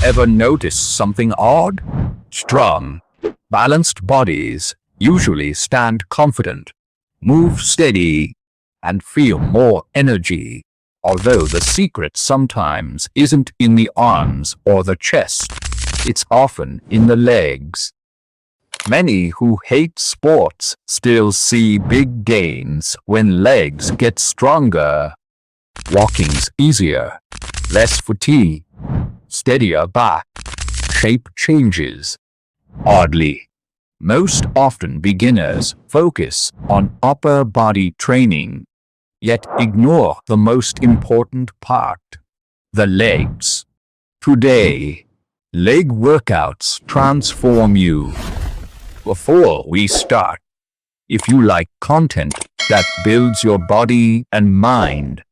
Ever notice something odd? Strong, balanced bodies usually stand confident, move steady, and feel more energy. Although the secret sometimes isn't in the arms or the chest, it's often in the legs. Many who hate sports still see big gains when legs get stronger. Walking's easier, less fatigue, steadier back, shape changes. Oddly, most often beginners focus on upper body training, yet ignore the most important part, the legs. Today, leg workouts transform you. Before we start, if you like content that builds your body and mind,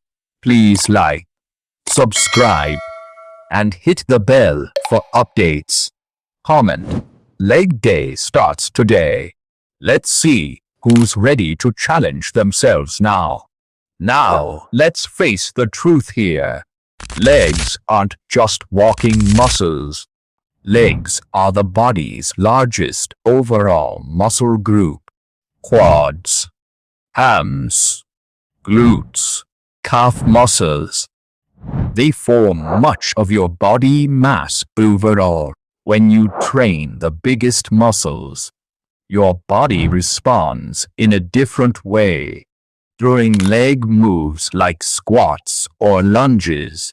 please like, subscribe, and hit the bell for updates. Comment. Leg day starts today. Let's see who's ready to challenge themselves now. Now, let's face the truth here. Legs aren't just walking muscles. Legs are the body's largest overall muscle group. Quads, hams, glutes, calf muscles. They form much of your body mass overall. When you train the biggest muscles, your body responds in a different way. During leg moves like squats or lunges,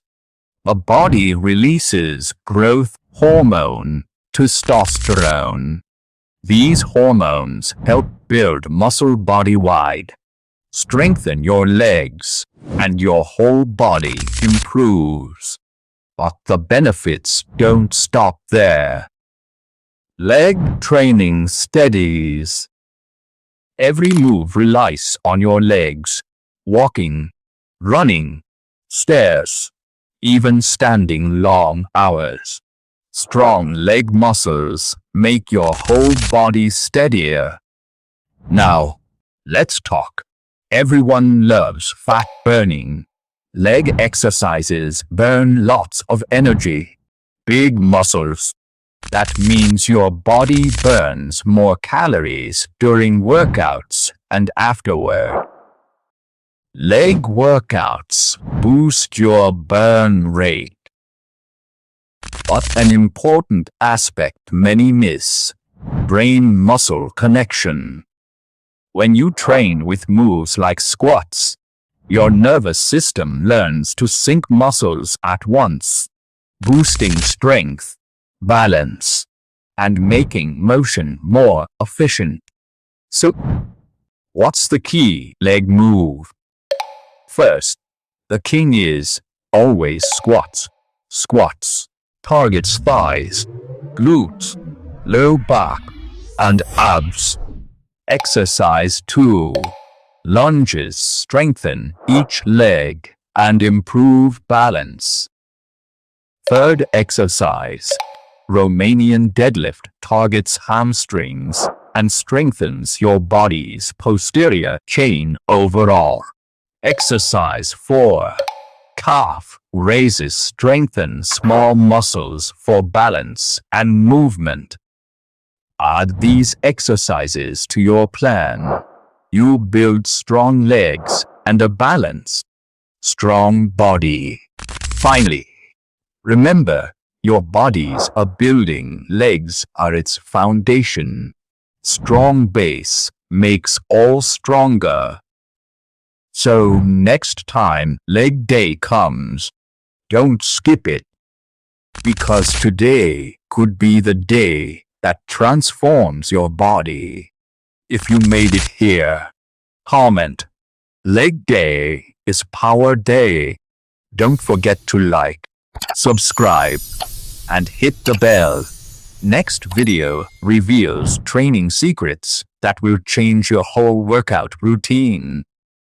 the body releases growth hormone, testosterone. These hormones help build muscle body-wide, strengthen your legs, and your whole body improves. But the benefits don't stop there. Leg training steadies. Every move relies on your legs. Walking, running, stairs, even standing long hours. Strong leg muscles make your whole body steadier. Now, let's talk. Everyone loves fat burning. Leg exercises burn lots of energy. Big muscles. That means your body burns more calories during workouts and afterward. Leg workouts boost your burn rate. But an important aspect many miss: brain-muscle connection. When you train with moves like squats, your nervous system learns to sync muscles at once, boosting strength, balance, and making motion more efficient. So, what's the key leg move? First, the king is always squats. Squats targets thighs, glutes, low back, and abs. Exercise 2. Lunges strengthen each leg and improve balance. Third exercise, Romanian deadlift, targets hamstrings and strengthens your body's posterior chain overall. Exercise 4. Calf raises, strengthens small muscles for balance and movement. Add these exercises to your plan. You build strong legs and a balanced, strong body. Finally, remember, your body's a building. Legs are its foundation. Strong base makes all stronger. So next time leg day comes, don't skip it. Because today could be the day that transforms your body. If you made it here, comment. Leg day is power day. Don't forget to like, subscribe, and hit the bell. Next video reveals training secrets that will change your whole workout routine.